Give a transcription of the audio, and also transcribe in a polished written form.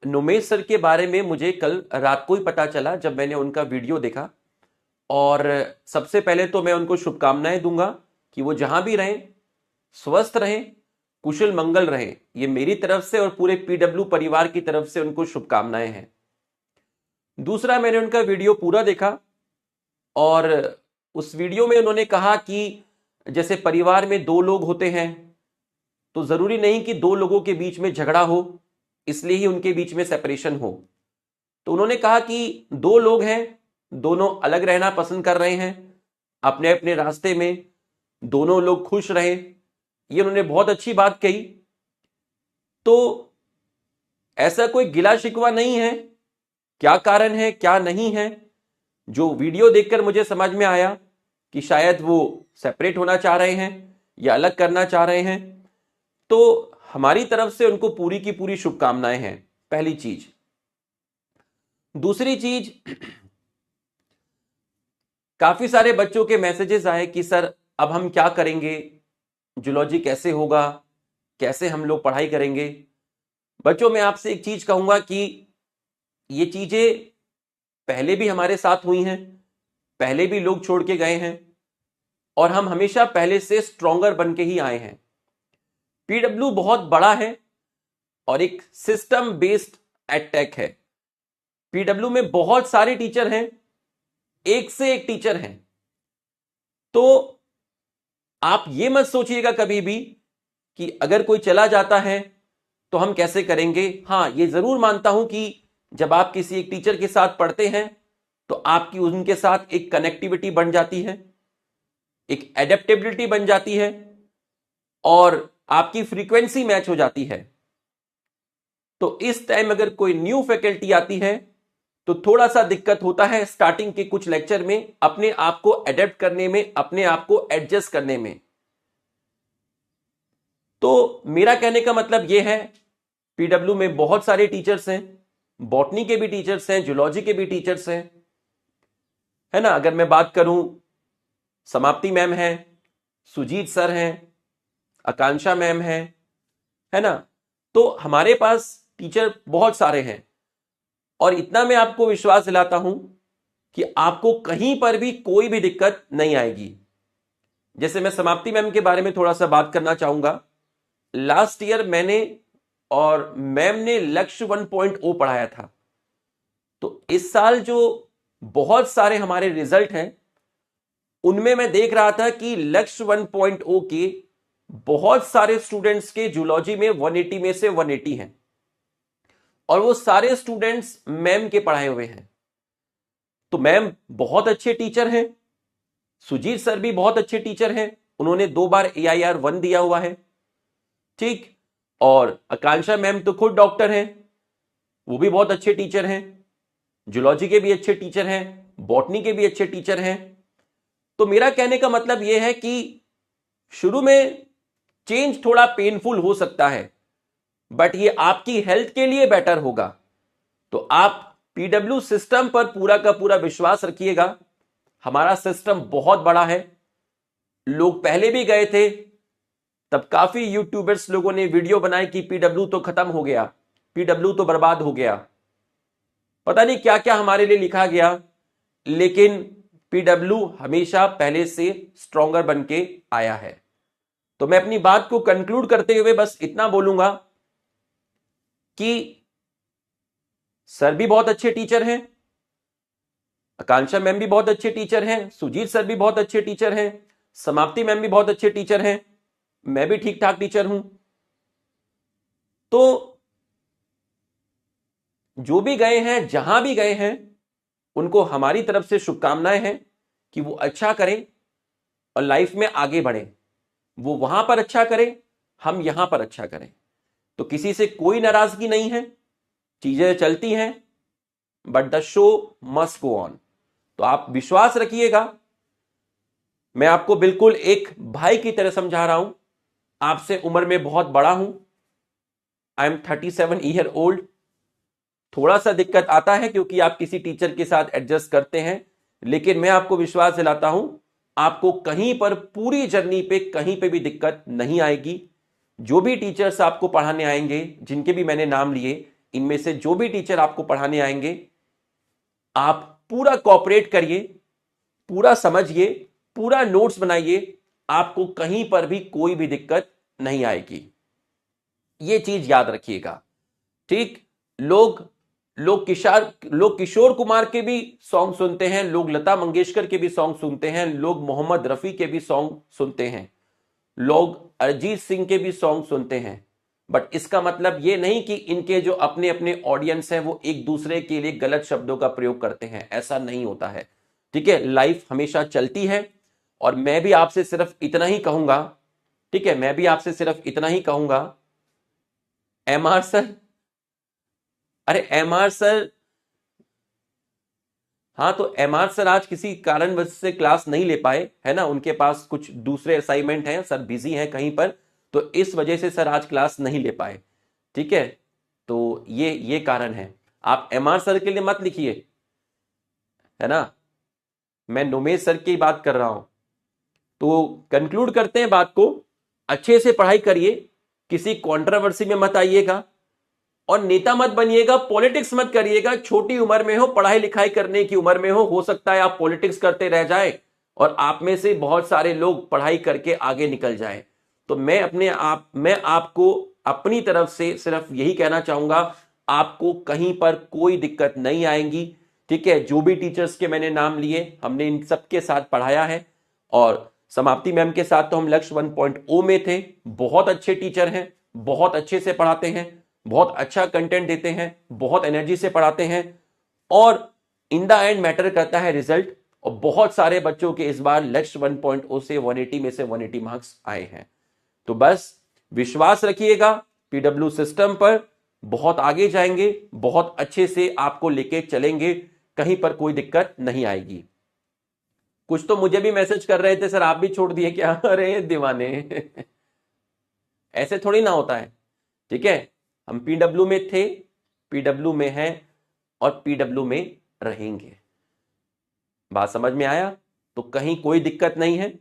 नुमेश sir के बारे में मुझे कल रात को ही पता चला जब मैंने उनका वीडियो देखा। और सबसे पहले तो मैं उनको शुभकामनाएं दूंगा कि वो जहां भी रहें स्वस्थ रहें, कुशल मंगल रहें। ये मेरी तरफ से और पूरे पीडब्ल्यू परिवार की तरफ से उनको शुभकामनाएं हैं। दूसरा, मैंने उनका वीडियो पूरा देखा और उस वीडियो में उन्होंने कहा कि जैसे परिवार में दो लोग होते हैं तो जरूरी नहीं कि दो लोगों के बीच में झगड़ा हो इसलिए ही उनके बीच में सेपरेशन हो। तो उन्होंने कहा कि दो लोग हैं, दोनों अलग रहना पसंद कर रहे हैं अपने अपने रास्ते में, दोनों लोग खुश रहे। ये उन्होंने बहुत अच्छी बात कही। तो ऐसा कोई गिला शिकवा नहीं है, क्या कारण है क्या नहीं है। जो वीडियो देखकर मुझे समझ में आया कि शायद वो सेपरेट होना चाह रहे हैं या अलग करना चाह रहे हैं। तो हमारी तरफ से उनको पूरी की पूरी शुभकामनाएं हैं, पहली चीज। दूसरी चीज, काफी सारे बच्चों के मैसेजेस आए कि सर अब हम क्या करेंगे, जूलॉजी कैसे होगा, कैसे हम लोग पढ़ाई करेंगे। बच्चों, मैं आपसे एक चीज कहूंगा कि ये चीजें पहले भी हमारे साथ हुई हैं, पहले भी लोग छोड़ के गए हैं और हम हमेशा पहले से स्ट्रॉन्गर बन के ही आए हैं। पीडब्ल्यू बहुत बड़ा है और एक सिस्टम बेस्ड अटैक है। पीडब्ल्यू में बहुत सारे टीचर हैं, एक से एक टीचर हैं। तो आप ये मत सोचिएगा कभी भी कि अगर कोई चला जाता है तो हम कैसे करेंगे। हां, ये जरूर मानता हूं कि जब आप किसी एक टीचर के साथ पढ़ते हैं तो आपकी उनके साथ एक कनेक्टिविटी बन जाती है, एक एडेप्टेबिलिटी बन जाती है और आपकी फ्रीक्वेंसी मैच हो जाती है। तो इस टाइम अगर कोई न्यू फैकल्टी आती है तो थोड़ा सा दिक्कत होता है स्टार्टिंग के कुछ लेक्चर में अपने आप को एडेप्ट करने में, अपने आप को एडजस्ट करने में। तो मेरा कहने का मतलब यह है, पीडब्ल्यू में बहुत सारे टीचर्स हैं, बॉटनी के भी टीचर्स हैं, जूलॉजी के भी टीचर्स हैं, है ना। अगर मैं बात करूं, समाप्ति मैम है, सुजीत सर हैं, आकांक्षा मैम है ना। तो हमारे पास टीचर बहुत सारे हैं और इतना मैं आपको विश्वास दिलाता हूं कि आपको कहीं पर भी कोई भी दिक्कत नहीं आएगी। जैसे मैं समाप्ति मैम के बारे में थोड़ा सा बात करना चाहूंगा। लास्ट ईयर मैंने और मैम ने लक्ष्य 1.0 पढ़ाया था। तो इस साल जो बहुत सारे हमारे रिजल्ट हैं उनमें मैं देख रहा था कि लक्ष्य 1.0 के बहुत सारे स्टूडेंट्स के जूलॉजी में 180 में से 180 हैं और वो सारे स्टूडेंट्स मैम के पढ़ाए हुए हैं। तो मैम बहुत अच्छे टीचर हैं, सुजीत सर भी बहुत अच्छे टीचर हैं, उन्होंने 2 बार AIR 1 दिया हुआ है, ठीक। और आकांक्षा मैम तो खुद डॉक्टर हैं, वो भी बहुत अच्छे टीचर हैं, जूलॉजी के भी अच्छे टीचर हैं, बॉटनी के भी अच्छे टीचर हैं। तो मेरा कहने का मतलब यह है कि शुरू में चेंज थोड़ा पेनफुल हो सकता है बट ये आपकी हेल्थ के लिए बेटर होगा। तो आप पीडब्ल्यू सिस्टम पर पूरा का पूरा विश्वास रखिएगा। हमारा सिस्टम बहुत बड़ा है, लोग पहले भी गए थे, तब काफी यूट्यूबर्स लोगों ने वीडियो बनाई कि पीडब्ल्यू तो खत्म हो गया, पीडब्ल्यू तो बर्बाद हो गया, पता नहीं क्या क्या हमारे लिए लिखा गया, लेकिन पीडब्ल्यू हमेशा पहले से स्ट्रॉन्गर बन के आया है। तो मैं अपनी बात को कंक्लूड करते हुए बस इतना बोलूंगा कि सर भी बहुत अच्छे टीचर हैं, आकांक्षा मैम भी बहुत अच्छे टीचर हैं, सुजीत सर भी बहुत अच्छे टीचर हैं, समाप्ति मैम भी बहुत अच्छे टीचर हैं, मैं भी ठीक ठाक टीचर हूं। तो जो भी गए हैं, जहां भी गए हैं, उनको हमारी तरफ से शुभकामनाएं हैं कि वो अच्छा करें और लाइफ में आगे बढ़ें। वो वहां पर अच्छा करें, हम यहां पर अच्छा करें। तो किसी से कोई नाराजगी नहीं है, चीजें चलती हैं but the show must go on. तो आप विश्वास रखिएगा, मैं आपको बिल्कुल एक भाई की तरह समझा रहा हूं, आपसे उम्र में बहुत बड़ा हूं। I am 37 year old. थोड़ा सा दिक्कत आता है क्योंकि आप किसी टीचर के साथ एडजस्ट करते हैं, लेकिन मैं आपको विश्वास दिलाता हूं आपको कहीं पर पूरी जर्नी पे कहीं पे भी दिक्कत नहीं आएगी। जो भी टीचर्स आपको पढ़ाने आएंगे, जिनके भी मैंने नाम लिए, इनमें से जो भी टीचर आपको पढ़ाने आएंगे, आप पूरा कोऑपरेट करिए, पूरा समझिए, पूरा नोट्स बनाइए, आपको कहीं पर भी कोई भी दिक्कत नहीं आएगी। ये चीज याद रखिएगा, ठीक। लोग किशोर कुमार के भी सॉन्ग सुनते हैं, लोग लता मंगेशकर के भी सॉन्ग सुनते हैं, लोग मोहम्मद रफी के भी सॉन्ग सुनते हैं, लोग अरिजीत सिंह के भी सॉन्ग सुनते हैं। बट इसका मतलब ये नहीं कि इनके जो अपने अपने ऑडियंस हैं वो एक दूसरे के लिए गलत शब्दों का प्रयोग करते हैं, ऐसा नहीं होता है, ठीक है। लाइफ हमेशा चलती है और मैं भी आपसे सिर्फ इतना ही कहूंगा, ठीक है, मैं भी आपसे सिर्फ इतना ही कहूंगा। एमआर सर, अरे एमआर सर, हाँ तो एमआर सर आज किसी कारणवश से क्लास नहीं ले पाए, है ना, उनके पास कुछ दूसरे असाइनमेंट हैं, सर बिजी हैं कहीं पर, तो इस वजह से सर आज क्लास नहीं ले पाए, ठीक है। तो ये कारण है। आप एमआर सर के लिए मत लिखिए, है ना, मैं नोमेश सर की बात कर रहा हूं। तो कंक्लूड करते हैं बात को, अच्छे से पढ़ाई करिए, किसी कंट्रोवर्सी में मत आइएगा और नेता मत बनिएगा, पॉलिटिक्स मत करिएगा। छोटी उम्र में हो, पढ़ाई लिखाई करने की उम्र में हो सकता है आप पॉलिटिक्स करते रह जाए और आप में से बहुत सारे लोग पढ़ाई करके आगे निकल जाए। तो मैं आपको अपनी तरफ से सिर्फ यही कहना चाहूंगा, आपको कहीं पर कोई दिक्कत नहीं आएगी, ठीक है। जो भी टीचर्स के मैंने नाम लिए, हमने इन सबके साथ पढ़ाया है और समाप्ति मैम के साथ तो हम लक्ष्य 1.0 में थे। बहुत अच्छे टीचर हैं, बहुत अच्छे से पढ़ाते हैं, बहुत अच्छा कंटेंट देते हैं, बहुत एनर्जी से पढ़ाते हैं और इन द एंड मैटर करता है रिजल्ट। और बहुत सारे बच्चों के इस बार लक्ष्य 1.0 से 180 में से 180 मार्क्स आए हैं। तो बस विश्वास रखिएगा पीडब्ल्यू सिस्टम पर, बहुत आगे जाएंगे, बहुत अच्छे से आपको लेके चलेंगे, कहीं पर कोई दिक्कत नहीं आएगी। कुछ तो मुझे भी मैसेज कर रहे थे, सर आप भी छोड़ दिए क्या? अरे दीवाने ऐसे थोड़ी ना होता है, ठीक है। हम पीडब्ल्यू में थे, पीडब्ल्यू में हैं और पीडब्ल्यू में रहेंगे। बात समझ में आया? तो कहीं कोई दिक्कत नहीं है,